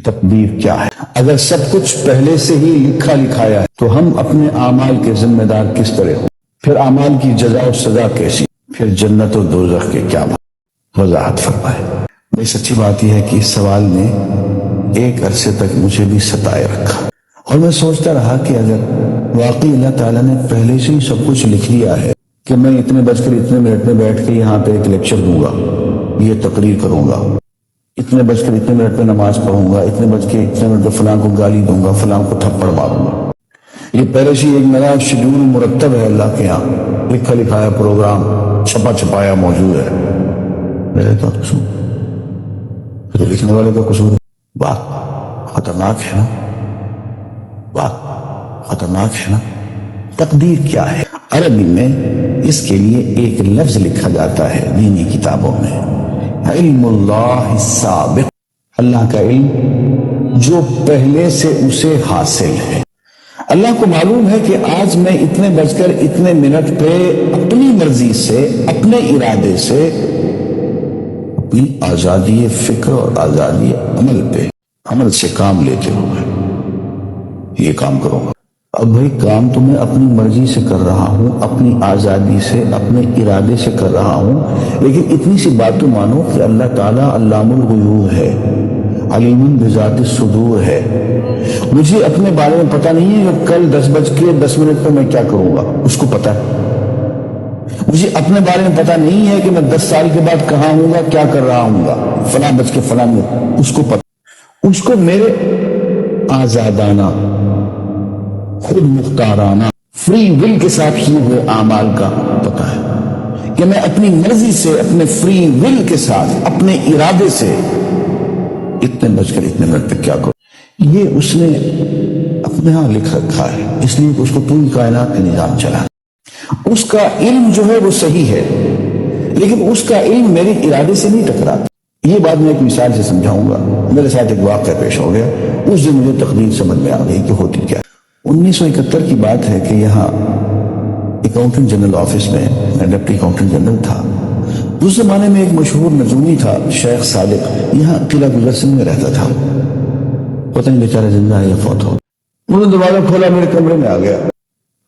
تقدیر کیا ہے؟ اگر سب کچھ پہلے سے ہی لکھا لکھایا ہے تو ہم اپنے اعمال کے ذمہ دار کس طرح ہوں؟ پھر اعمال کی جزا و سزا کیسی؟ پھر جنت و دوزخ کے کیا وضاحت فرمائے؟ بڑی سچی بات یہ ہے کہ اس سوال نے ایک عرصے تک مجھے بھی ستائے رکھا، اور میں سوچتا رہا کہ اگر واقعی اللہ تعالیٰ نے پہلے سے ہی سب کچھ لکھ لیا ہے کہ میں اتنے بج کر اتنے منٹ میں بیٹھ کے یہاں پہ ایک لیکچر دوں گا، یہ تقریر کروں گا، اتنے بج کر اتنے منٹ میں نماز پڑھوں گا، اتنے بج کے اتنے منٹ میں فلاں کو گالی دوں گا، فلاں کو تھپڑ ماروں گا، یہ پہلے سے ایک نیا شیڈول مرتب ہے اللہ کے یہاں، لکھا لکھایا پروگرام چھپا چھپایا موجود ہے، میرے تو قصور تو لکھنے والے کا قصور ہے؟ بات خطرناک ہے نا، بات خطرناک ہے نا۔ تقدیر کیا ہے؟ عربی میں اس کے لیے ایک لفظ لکھا جاتا ہے دینی کتابوں میں، علم اللہ السابق، اللہ کا علم جو پہلے سے اسے حاصل ہے۔ اللہ کو معلوم ہے کہ آج میں اتنے بج کر اتنے منٹ پہ اپنی مرضی سے، اپنے ارادے سے، اپنی آزادی فکر اور آزادی عمل سے کام لیتے ہوئے یہ کام کروں گا۔ اب بھائی کام تو میں اپنی مرضی سے کر رہا ہوں، اپنی آزادی سے، اپنے ارادے سے کر رہا ہوں، لیکن اتنی سی بات تو مانو کہ اللہ تعالیٰ علام الغیوب ہے، علیم بذات الصدور ہے۔ مجھے اپنے بارے میں پتہ نہیں ہے کہ کل 10:10 پہ میں کیا کروں گا، اس کو پتہ ہے۔ مجھے اپنے بارے میں پتہ نہیں ہے کہ میں 10 سال کے بعد کہاں ہوں گا، کیا کر رہا ہوں گا، فلاں بج کے فلاں میں، اس کو پتہ۔ اس کو میرے آزادانہ، خود مختارانہ، فری ول کے ساتھ کیے ہوئے اعمال کا پتہ ہے کہ میں اپنی مرضی سے، اپنے فری ول کے ساتھ، اپنے ارادے سے اتنے بج کر اتنے منٹ پہ کیا کروں، یہ اس نے اپنے ہاں لکھ رکھا ہے، اس لیے کہ اس کو پوری کائنات کا نظام چلا۔ اس کا علم جو ہے وہ صحیح ہے، لیکن اس کا علم میرے ارادے سے نہیں ٹکراتا۔ یہ بات میں ایک مثال سے سمجھاؤں گا۔ میرے ساتھ ایک واقعہ پیش ہو گیا، اس دن مجھے تقدیر سمجھ میں آ گئی کہ ہوتی کیا۔ 1971 کی بات ہے کہ یہاں اکاؤنٹنٹ جنرل آفس میں میں ڈپٹی اکاؤنٹنٹ جنرل تھا۔ اس زمانے میں ایک مشہور نجومی تھا شیخ صادق، یہاں قلعہ گزر سنگھ میں رہتا تھا، پتہ نہیں بیچارہ زندہ ہے یا فوت ہو۔ انہوں نے دروازہ کھولا، میرے کمرے میں آ گیا۔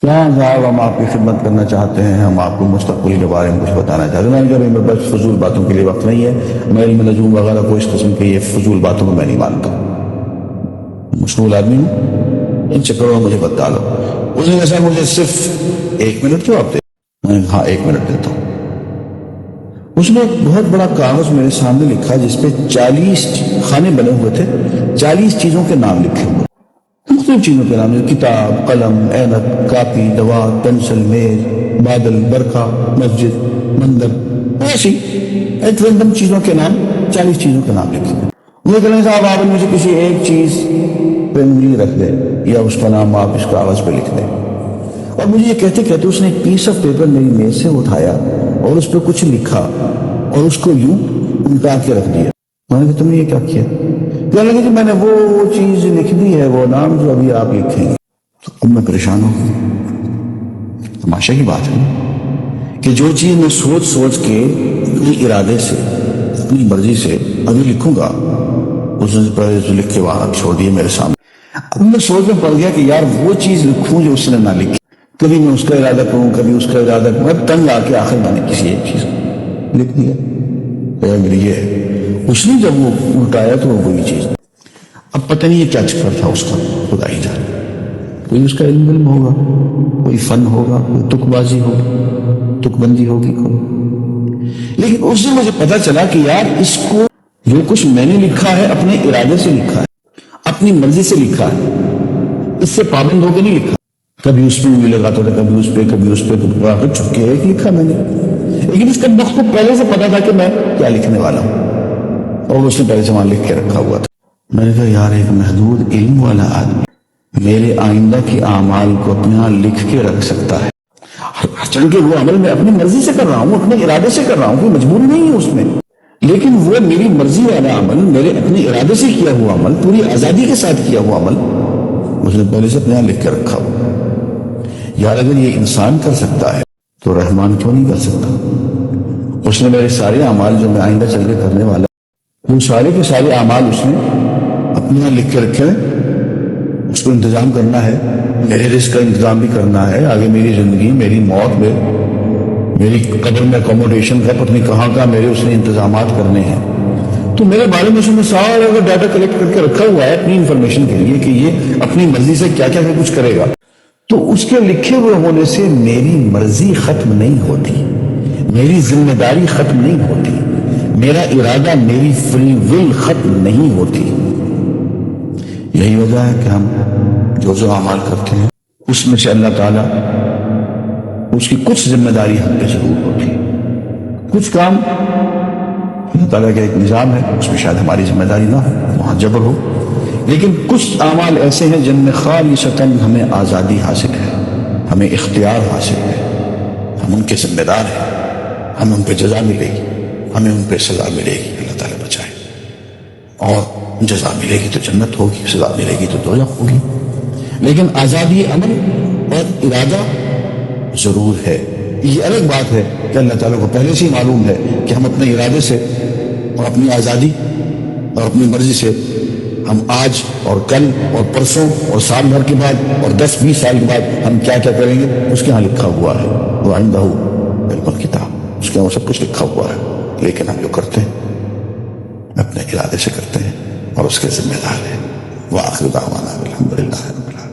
کہاں صاحب ہم آپ کی خدمت کرنا چاہتے ہیں، ہم آپ کو مستقبل کے بارے میں کچھ بتانا چاہتے ہیں۔ میں نے کہا میرے پاس فضول باتوں کے لیے وقت نہیں ہے، میں علم نجوم وغیرہ کو اس قسم کے یہ فضول باتوں کو میں نہیں مانتا، مشغول آدمی ہوں، ان چکروں میں مجھے بتا لو۔ اس نے کہا مجھے صرف 1 منٹ جواب دے۔ میں نے کہا ہاں 1 منٹ دیتا ہوں۔ اس نے ایک بہت بڑا کاغذ میرے سامنے لکھا جس پہ 40 خانے بنے ہوئے تھے، 40 چیزوں کے نام لکھے ہوئے، مختلف چیزوں کے نام، کتاب، قلم، اینک، کاپی، دوات، پینسل، میز، بادل، برقع، مسجد، مندر، ایسی ایک رینڈم چیزوں کے نام، 40 چیزوں کے نام لکھے ہوئے۔ مجھے کہنے صاحب آپ مجھے کسی ایک چیز پہ انگلی رکھ دیں یا اس کا نام آپ اس کاغذ پہ لکھ دیں۔ اور مجھے یہ کہتے کہتے اس نے ایک پیس آف پیپر میری میز سے اٹھایا اور اس پہ کچھ لکھا اور اس کو یوں الٹا کے رکھ دیا۔ میں نے کہا تم نے یہ کیا کیا؟ کہنے لگے کہ میں نے وہ چیز لکھ دی ہے، وہ نام جو ابھی آپ لکھیں گے۔ تو اب میں پریشان ہو گیا۔ تماشا کی بات ہے کہ جو چیز میں سوچ سوچ کے اپنی ارادے سے، اپنی مرضی سے ابھی لکھوں گا، اس نے پہلے جو لکھ کے وہاں چھوڑ دیے میرے سامنے۔ اب میں سوچ میں پڑ گیا کہ یار وہ چیز لکھوں جو اس نے نہ لکھی، کبھی میں اس کا ارادہ کروں، کبھی اس کا ارادہ کروں، میں تنگ آ کے آخر میں نے کسی ایک چیز لکھ دیا، میری یہ ہے۔ اس نے جب وہ الٹایا تو وہ وہی چیز۔ اب پتہ نہیں یہ کیا چکر تھا اس کا، خدا ہی جانے۔ کوئی اس کا علم ہوگا، کوئی فن ہوگا، کوئی تک بازی ہوگی، تک بندی ہوگی کوئی، لیکن اس سے مجھے پتا چلا کہ یار اس کو جو کچھ میں نے لکھا ہے اپنے ارادے سے لکھا ہے، اپنی مرضی سے لکھا ہے، اس سے پابند ہو کے نہیں لکھا۔ کبھی اس پہ بھی لگاتا تھا، کبھی اس پہ، کبھی اس پہ، چھپ کے ایک لکھا میں نے، لیکن اس کا وقت کو پہلے سے پتا تھا کہ میں کیا لکھنے والا ہوں، اور اس نے پہلے سے وہاں لکھ کے رکھا ہوا تھا۔ میں نے کہا یار ایک محدود علم والا آدمی میرے آئندہ کے اعمال کو اپنے ہاں لکھ کے رکھ سکتا ہے، چونکہ وہ عمل میں اپنی مرضی سے کر رہا ہوں، اپنے ارادے سے کر رہا ہوں، کوئی مجبوری نہیں ہے اس میں، لیکن وہ میری مرضی والا عمل، میرے اپنے ارادے سے کیا ہوا عمل، پوری آزادی کے ساتھ کیا ہوا عمل، اس نے پہلے سے اپنے ہاں لکھ کے رکھا ہوا۔ یار اگر یہ انسان کر سکتا ہے تو رحمان کیوں نہیں کر سکتا؟ اس نے میرے سارے اعمال جو میں آئندہ چل کے کرنے والا، وہ سارے کے سارے اعمال اس نے اپنے یہاں لکھ کے رکھے ہیں، اس کو انتظام کرنا ہے، میرے رزق کا انتظام بھی کرنا ہے، آگے میری زندگی، میری موت میں، میری قبر میں اکوموڈیشن کا پتہ نہیں کہاں کا میرے اس نے انتظامات کرنے ہیں. تو میرے بارے میں اس نے سارا ڈاٹا کلیکٹ کر کے رکھا ہوا ہے اپنی انفارمیشن کے لیے کہ یہ اپنی مرضی سے کیا کیا کچھ کرے گا. تو اس کے لکھے ہوئے ہونے سے میری مرضی ختم نہیں ہوتی، میری ذمہ داری ختم نہیں ہوتی، میرا ارادہ، میری فری ول ختم نہیں ہوتی. یہی وجہ ہے کہ ہم جو اعمال کرتے ہیں اس میں سے اللہ تعالیٰ اس کی کچھ ذمہ داری ہم پہ ضرور ہوتی. کچھ کام اللہ تعالیٰ کا ایک نظام ہے، اس میں شاید ہماری ذمہ داری نہ ہو، وہاں جبر ہو. لیکن کچھ اعمال ایسے ہیں جن میں خالصتاً ہمیں آزادی حاصل ہے، ہمیں اختیار حاصل ہے، ہم ان کے ذمہ دار ہیں، ہمیں ان پہ جزا ملے گی، ہمیں ان پہ سزا ملے گی، اللہ تعالیٰ بچائے. اور جزا ملے گی تو جنت ہوگی، سزا ملے گی تو دوزخ ہوگی. لیکن آزادی عمل اور ارادہ ضرور ہے. یہ الگ بات ہے کہ اللہ تعالیٰ کو پہلے سے ہی معلوم ہے کہ ہم اپنے ارادے سے اور اپنی آزادی اور اپنی مرضی سے ہم آج اور کل اور پرسوں اور سال بھر کے بعد اور 10-20 سال کے بعد ہم کیا کیا کریں گے اس کے ہاں لکھا ہوا ہے. وہ عندہ علم الکتاب، اس کے ہاں سب کچھ لکھا ہوا ہے. لیکن ہم جو کرتے ہیں اپنے ارادے سے کرتے ہیں اور اس کے ذمہ دار ہیں. وآخر دعوانا الحمدللہ رب العالمین.